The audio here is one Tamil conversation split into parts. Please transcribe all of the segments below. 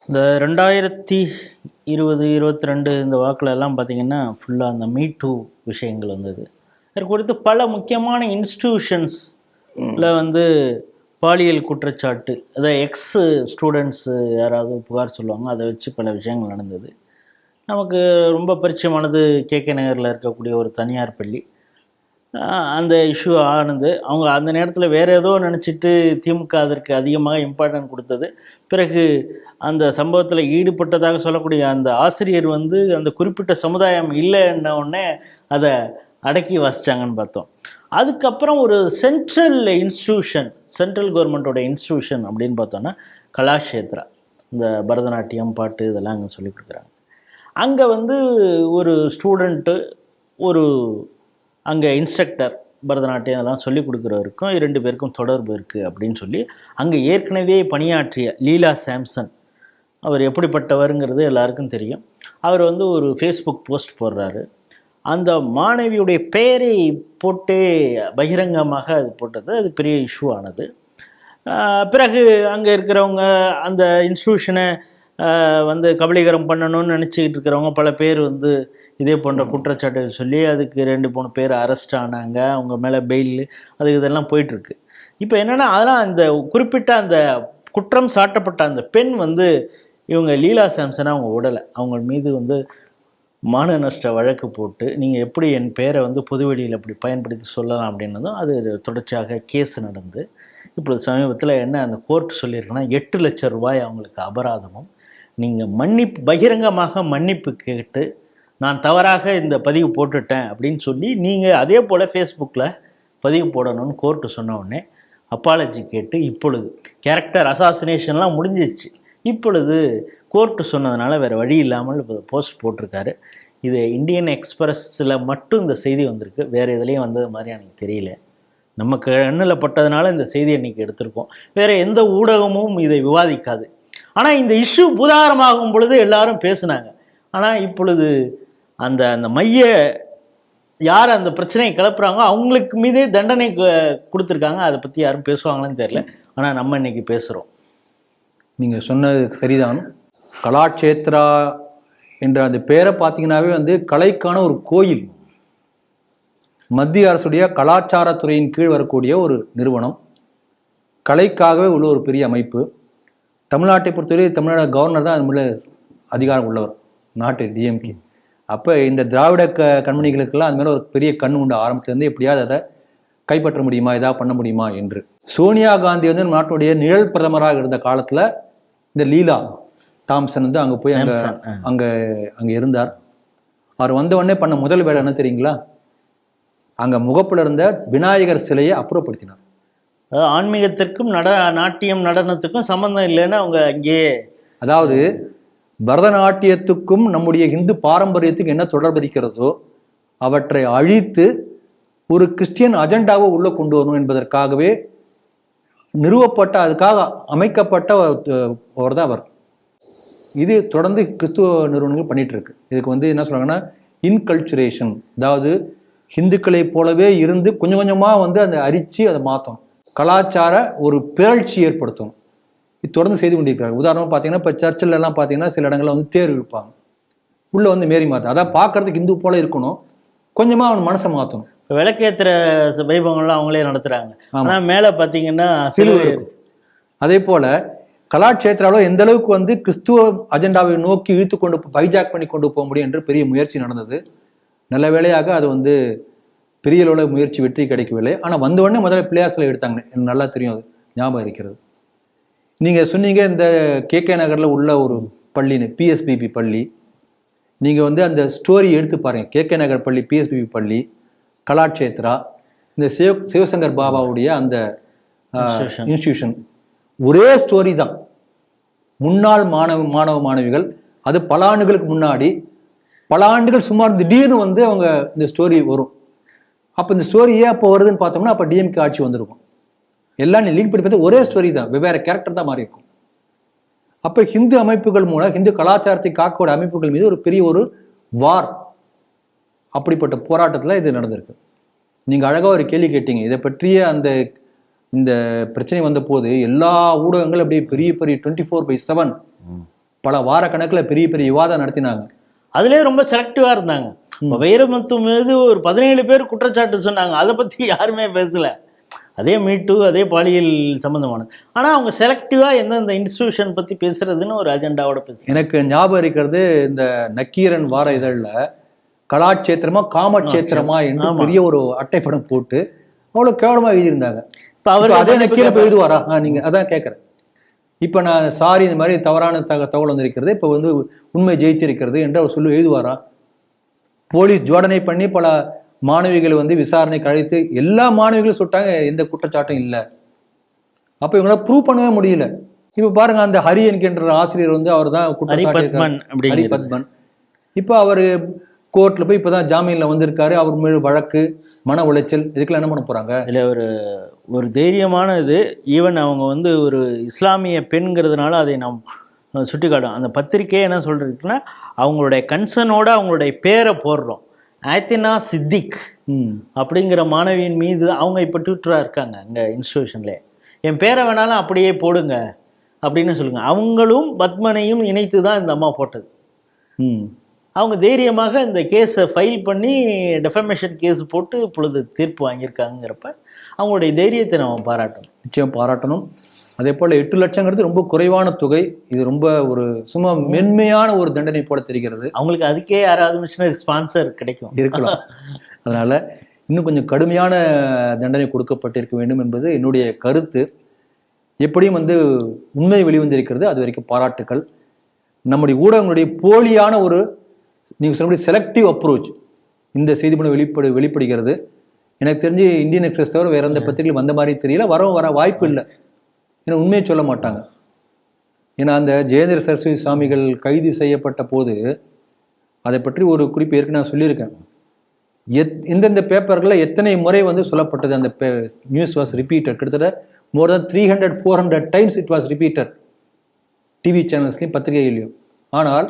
இந்த 2020-22 இந்த வாக்கில் எல்லாம் பார்த்தீங்கன்னா ஃபுல்லாக அந்த மீ டூ விஷயங்கள் வந்தது. அதற்கு குறித்து பல முக்கியமான இன்ஸ்டிடியூஷன்ஸில் வந்து பாலியல் குற்றச்சாட்டு, அதை எக்ஸ் ஸ்டூடெண்ட்ஸு யாராவது புகார் சொல்லுவாங்க, அதை வச்சு பல விஷயங்கள் நடந்தது. நமக்கு ரொம்ப பரிச்சயமானது கேகே நகரில் இருக்கக்கூடிய ஒரு தனியார் பள்ளி. அந்த இஷ்யூ ஆனது. அவங்க அந்த நேரத்தில் வேறு ஏதோ நினச்சிட்டு திமுக அதற்கு அதிகமாக இம்பார்ட்டன்ட் கொடுத்தது. பிறகு அந்த சம்பவத்தில் ஈடுபட்டதாக சொல்லக்கூடிய அந்த ஆசிரியர் வந்து அந்த குறிப்பிட்ட சமுதாயம் இல்லைன்ன உடனே அதை அடக்கி வாசித்தாங்கன்னு பார்த்தோம். அதுக்கப்புறம் ஒரு சென்ட்ரல் இன்ஸ்டியூஷன், சென்ட்ரல் கவர்மெண்ட்டோட இன்ஸ்டியூஷன் அப்படின்னு பார்த்தோன்னா கலாக்ஷேத்ரா, இந்த பரதநாட்டியம், பாட்டு இதெல்லாம் அங்கே சொல்லிக் கொடுக்குறாங்க. அங்கே வந்து ஒரு ஸ்டூடெண்ட்டு, ஒரு அங்கே இன்ஸ்ட்ரக்டர், பரதநாட்டியம் அதெல்லாம் சொல்லிக் கொடுக்குறவருக்கும் 2 பேருக்கும் தொடர்பு இருக்குது அப்படின்னு சொல்லி அங்கே ஏற்கனவே பணியாற்றிய லீலா சாம்சன், அவர் எப்படிப்பட்டவருங்கிறது எல்லாருக்கும் தெரியும். அவர் வந்து ஒரு ஃபேஸ்புக் போஸ்ட் போடுறாரு. அந்த மாணவியுடைய பெயரை போட்டே பகிரங்கமாக அது போட்டது, அது பெரிய இஷ்யூ ஆனது. பிறகு அங்கே இருக்கிறவங்க அந்த இன்ஸ்டியூஷனை வந்து கபலீகரம் பண்ணணும்னு நினச்சிக்கிட்டு இருக்கிறவங்க பல பேர் வந்து இதே போன்ற குற்றச்சாட்டுகள் சொல்லி அதுக்கு 2-3 பேர் அரெஸ்ட் ஆனாங்க. அவங்க மேலே பெயில், அதுக்கு இதெல்லாம் போயிட்டுருக்கு. இப்போ என்னென்னா, அதெல்லாம் அந்த குறிப்பிட்ட அந்த குற்றம் சாட்டப்பட்ட அந்த பெண் வந்து இவங்க லீலா சாம்சனை அவங்க விடலை. அவங்க மீது வந்து மான நஷ்ட வழக்கு போட்டு, நீங்கள் எப்படி என் பேரை வந்து பொதுவெளியில் அப்படி பயன்படுத்தி சொல்லலாம் அப்படின்னதும் அது தொடர்ச்சியாக கேஸ் நடந்து இப்பொழுது சமீபத்தில் என்ன அந்த கோர்ட் சொல்லியிருக்குன்னா 8 லட்சம் ரூபாய் அவங்களுக்கு அபராதமும், நீங்கள் மன்னிப்பு, பகிரங்கமாக மன்னிப்பு கேட்டு நான் தவறாக இந்த பதிவு போட்டுட்டேன் அப்படின்னு சொல்லி நீங்கள் அதே போல் ஃபேஸ்புக்கில் பதிவு போடணும்னு கோர்ட்டு சொன்ன உடனே அப்பாலஜி கேட்டு இப்பொழுது கேரக்டர் அசாசினேஷன்லாம் முடிஞ்சிச்சு. இப்பொழுது கோர்ட்டு சொன்னதுனால வேறு வழி இல்லாமல் இப்போ போஸ்ட் போட்டிருக்காரு. இது இந்தியன் எக்ஸ்பிரஸில் மட்டும் இந்த செய்தி வந்திருக்கு, வேறு எதுலேயும் வந்தது மாதிரி எனக்கு தெரியல. நம்ம கண்ணில் பட்டதுனால இந்த செய்தி இன்றைக்கி எடுத்திருக்கோம். வேறு எந்த ஊடகமும் இதை விவாதிக்காது. ஆனால் இந்த இஷ்யூ பூதாகரமாகும் பொழுது எல்லாரும் பேசுனாங்க. ஆனால் இப்பொழுது அந்த அந்த மைய யார் அந்த பிரச்சனையை கிளப்புறாங்களோ அவங்களுக்கு மீதே தண்டனை கொடுத்துருக்காங்க. அதை பற்றி யாரும் பேசுவாங்களான்னு தெரியல. ஆனால் நம்ம இன்னைக்கு பேசுகிறோம். நீங்கள் சொன்னது சரிதான். கலாக்ஷேத்ரா என்ற அந்த பேரை பார்த்தீங்கன்னாவே வந்து கலைக்கான ஒரு கோயில், மத்திய அரசுடைய கலாச்சாரத்துறையின் கீழ் வரக்கூடிய ஒரு நிறுவனம், கலைக்காகவே உள்ள ஒரு பெரிய அமைப்பு. தமிழ்நாட்டை பொறுத்தவரை தமிழ்நாடு கவர்னர் தான் அது மேலே அதிகாரம் உள்ளவர், நாட்டு டிஎம்கே. அப்போ இந்த திராவிட கண்மணிகளுக்கெல்லாம் அது மேலே ஒரு பெரிய கண் உண்டு ஆரம்பத்துலேருந்து. எப்படியாவது அதை கைப்பற்ற முடியுமா, ஏதாவது பண்ண முடியுமா என்று. சோனியா காந்தி வந்து நாட்டுடைய நிழல் பிரதமராக இருந்த காலத்தில் இந்த லீலா தாம்சன் வந்து அங்கே போய் அங்கே இருந்தார். அவர் வந்த உடனே பண்ண முதல் வேலை என்ன தெரியுங்களா? அங்கே முகப்பில் இருந்த விநாயகர் சிலையை அப்புறப்படுத்தினார். அதாவது ஆன்மீகத்திற்கும் நாட்டியம் நடனத்துக்கும் சம்பந்தம் இல்லைன்னு அவங்க அங்கேயே, அதாவது பரதநாட்டியத்துக்கும் நம்முடைய இந்து பாரம்பரியத்துக்கு என்ன தொடர்பு இருக்கிறதோ அவற்றை அழித்து ஒரு கிறிஸ்டியன் அஜெண்டாவை உள்ளே கொண்டு வரணும் என்பதற்காகவே நிறுவப்பட்ட, அதுக்காக அமைக்கப்பட்ட ஒரு தான் அவர். இது தொடர்ந்து கிறிஸ்துவ நிறுவனங்கள் பண்ணிட்டு இருக்கு. இதுக்கு வந்து என்ன சொல்றாங்கன்னா இன்கல்ச்சுரேஷன், அதாவது ஹிந்துக்களை போலவே இருந்து கொஞ்சம் கொஞ்சமாக வந்து அதை அரிச்சு அதை மாற்றணும், கலாச்சார ஒரு பிறழ்ச்சி ஏற்படுத்தணும். இது தொடர்ந்து செய்து கொண்டிருக்கிறாங்க. உதாரணமாக பார்த்தீங்கன்னா இப்போ சர்ச்சில் எல்லாம் பார்த்தீங்கன்னா சில இடங்களில் வந்து தேர் இழுப்பாங்க, உள்ளே வந்து மேரி மாற்ற, அதான் பார்க்கறதுக்கு இந்து போல இருக்கணும், கொஞ்சமாக அவன் மனசை மாற்றணும். விளக்கேற்றுற வைபவங்கள்லாம் அவங்களே நடத்துகிறாங்க. ஆனால் மேலே பார்த்தீங்கன்னா சிலுவை. அதே போல் கலாக்ஷேத்ராவில் எந்த அளவுக்கு வந்து கிறிஸ்துவ அஜெண்டாவை நோக்கி இழுத்து கொண்டு ஹைஜாக் பண்ணி கொண்டு போக முடியும் என்று பெரிய முயற்சி நடந்தது. நல்ல வேளையாக அது வந்து பெரிய அளவில் முயற்சி வெற்றி கிடைக்கவில்லை. ஆனால் வந்த உடனே முதல்ல பிள்ளையார் சிலை எடுத்தாங்க, எனக்கு நல்லா தெரியும், அது ஞாபகம் இருக்கிறது. நீங்கள் சொன்னீங்க இந்த கேகே நகரில் உள்ள ஒரு பள்ளின்னு, பிஎஸ்பிபி பள்ளி. நீங்கள் வந்து அந்த ஸ்டோரி எடுத்து பாருங்கள். கேகே நகர் பள்ளி, பிஎஸ்பிபி பள்ளி, கலாக்ஷேத்ரா, இந்த சிவசங்கர் பாபாவுடைய அந்த இன்ஸ்டிடியூஷன், ஒரே ஸ்டோரி தான். முன்னாள் மாணவ மாணவிகள், அது பல ஆண்டுகளுக்கு முன்னாடி, பல ஆண்டுகள் சுமார் திடீர்னு வந்து அவங்க இந்த ஸ்டோரி வரும். அப்போ இந்த ஸ்டோரி ஏன் அப்போ வருதுன்னு பார்த்தோம்னா அப்போ டிஎம்கே ஆட்சி வந்திருக்கும். எல்லாம் லிங்க் பண்ணி பார்த்து ஒரே ஸ்டோரி தான், வெவ்வேறு கேரக்டர் தான் மாறி இருக்கும். அப்போ ஹிந்து அமைப்புகள் மூலம் ஹிந்து கலாச்சாரத்தை காக்கக்கூடிய அமைப்புகள் மீது ஒரு பெரிய ஒரு வார், அப்படிப்பட்ட போராட்டத்தில் இது நடந்திருக்கு. நீங்கள் அழகாக ஒரு கேள்வி கேட்டீங்க. இதை பற்றிய இந்த பிரச்சனை வந்த போது எல்லா ஊடகங்களும் அப்படியே பெரிய 24/7 பல வார கணக்குல பெரிய பெரிய விவாதம் நடத்தினாங்க. அதுலேயே ரொம்ப செலக்டிவாக இருந்தாங்க. இப்போ வைரமுத்து மீது ஒரு 17 பேர் குற்றச்சாட்டு சொன்னாங்க, அதை பற்றி யாருமே பேசலை. அதே மீட்டு, அதே பாலியல் சம்மந்தமானது. ஆனால் அவங்க செலக்டிவாக எந்தெந்த இன்ஸ்டிடியூஷன் பற்றி பேசுறதுன்னு ஒரு அஜெண்டாவோட பேசு. எனக்கு ஞாபகம் இருக்கிறது, இந்த நக்கீரன் வார இதழில் கலாட்சேத்திரமா காமட்சேத்திரமா என்று பெரிய ஒரு அட்டைப்படம் போட்டு அவ்வளோ கேவலமாக எழுதியிருந்தாங்க. இப்போ அவர் அதே நக்கீரன் இப்போ எழுதுவாரா? நீங்கள் அதான் கேட்குறேன். இப்போ நான் சாரி இந்த மாதிரி தவறான தகவல் வந்திருக்கிறது, இப்போ வந்து உண்மை ஜெயித்திருக்கிறது என்று அவர் சொல்லி எழுதுவாரா? போலீஸ் ஜோடனை பண்ணி பல மாணவிகள் வந்து விசாரணை கழித்து எல்லா மாணவிகளும் சொல்லிட்டாங்க, எந்த குற்றச்சாட்டும் இல்லை. அப்போ இவங்களால ப்ரூவ் பண்ணவே முடியல. இப்போ பாருங்க, அந்த ஹரி என்கின்ற ஆசிரியர் வந்து அவர் தான் ஹரிபத்மன். இப்போ அவர் கோர்ட்ல போய் இப்போதான் ஜாமீன்ல வந்திருக்காரு. அவர் மேல் வழக்கு, மன உளைச்சல், இதுக்கெல்லாம் என்ன பண்ண போறாங்க? இல்லை, ஒரு தைரியமான இது. ஈவன் அவங்க வந்து ஒரு இஸ்லாமிய பெண்கிறதுனால அதை நாம் சுட்டி காட்டும். அந்த பத்திரிக்கையை என்ன சொல்றதுக்குன்னா, அவங்களுடைய கன்சர்னோட அவங்களுடைய பேரை போடுறோம். ஆத்தினா சித்திக் அப்படிங்கிற மாணவியின் மீது அவங்க இப்போ டியூட்டராக இருக்காங்க அங்கே இன்ஸ்டிடியூஷன்ல. என் பேரை வேணாலும் அப்படியே போடுங்க அப்படின்னு சொல்லுங்க. அவங்களும் பத்மனையும் இணைத்து தான் இந்த அம்மா போட்டது. அவங்க தைரியமாக இந்த கேஸை ஃபைல் பண்ணி டெஃபமேஷன் கேஸ் போட்டு இப்பொழுது தீர்ப்பு வாங்கியிருக்காங்கிறப்ப அவங்களுடைய தைரியத்தை நம்ம பாராட்டணும், நிச்சயம் பாராட்டணும். அதே போல் 8 லட்சங்கிறது ரொம்ப குறைவான தொகை. இது ரொம்ப ஒரு சும்மா மென்மையான ஒரு தண்டனை போல தெரிகிறது. அவங்களுக்கு அதுக்கே யாராவது மிஷினரி ஸ்பான்சர் இருக்கலாம். அதனால இன்னும் கொஞ்சம் கடுமையான தண்டனை கொடுக்கப்பட்டிருக்க வேண்டும் என்பது என்னுடைய கருத்து. எப்படியும் வந்து உண்மை வெளிவந்திருக்கிறது, அது வரைக்கும் பாராட்டுக்கள். நம்முடைய ஊடகங்களுடைய போலியான ஒரு நீங்கள் சொல்லக்கூடிய செலக்டிவ் அப்ரோச் இந்த செய்தி மூலம் வெளிப்படுகிறது. எனக்கு தெரிஞ்சு இந்தியன் எக்ஸ்பிரஸ் தவிர வேற எந்த பத்திரிகையும் வந்த மாதிரி தெரியல, வர வாய்ப்பு இல்லை. ஏன்னா உண்மையை சொல்ல மாட்டாங்க. ஏன்னா அந்த ஜெயேந்திர சரஸ்வதி சுவாமிகள் கைது செய்யப்பட்ட போது அதை பற்றி ஒரு குறிப்பு ஏற்கனவே நான் சொல்லியிருக்கேன். எந்தெந்த பேப்பர்களில் எத்தனை முறை வந்து சொல்லப்பட்டது அந்த நியூஸ் வாஸ் ரிப்பீட்டட். கிட்டத்தட்ட more than 300-400 times it was repeated, TV சேனல்ஸ்லையும் பத்திரிகைகளையும். ஆனால்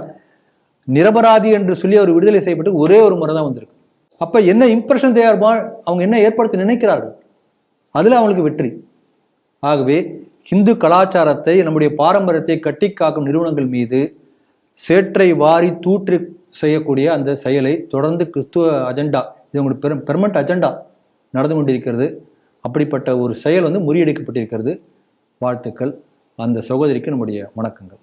நிரபராதி என்று சொல்லி அவர் விடுதலை செய்யப்பட்டு ஒரே ஒரு முறை தான் வந்திருக்கு. அப்போ என்ன இம்ப்ரெஷன் தயார்பா அவங்க என்ன ஏற்படுத்த நினைக்கிறார்கள், அதில் அவங்களுக்கு வெற்றி. ஆகவே இந்து கலாச்சாரத்தை, நம்முடைய பாரம்பரியத்தை கட்டி காக்கும் நிறுவனங்கள் மீது சேற்றை வாரி தூற்றி செய்யக்கூடிய அந்த செயலை தொடர்ந்து கிறிஸ்துவ அஜெண்டா, இது உங்களுக்கு பெர்மனன்ட் அஜெண்டா நடந்து கொண்டிருக்கிறது. அப்படிப்பட்ட ஒரு செயல் வந்து முறியடிக்கப்பட்டிருக்கிறது. வாழ்த்துக்கள். அந்த சகோதரிக்கு நம்முடைய வணக்கங்கள்.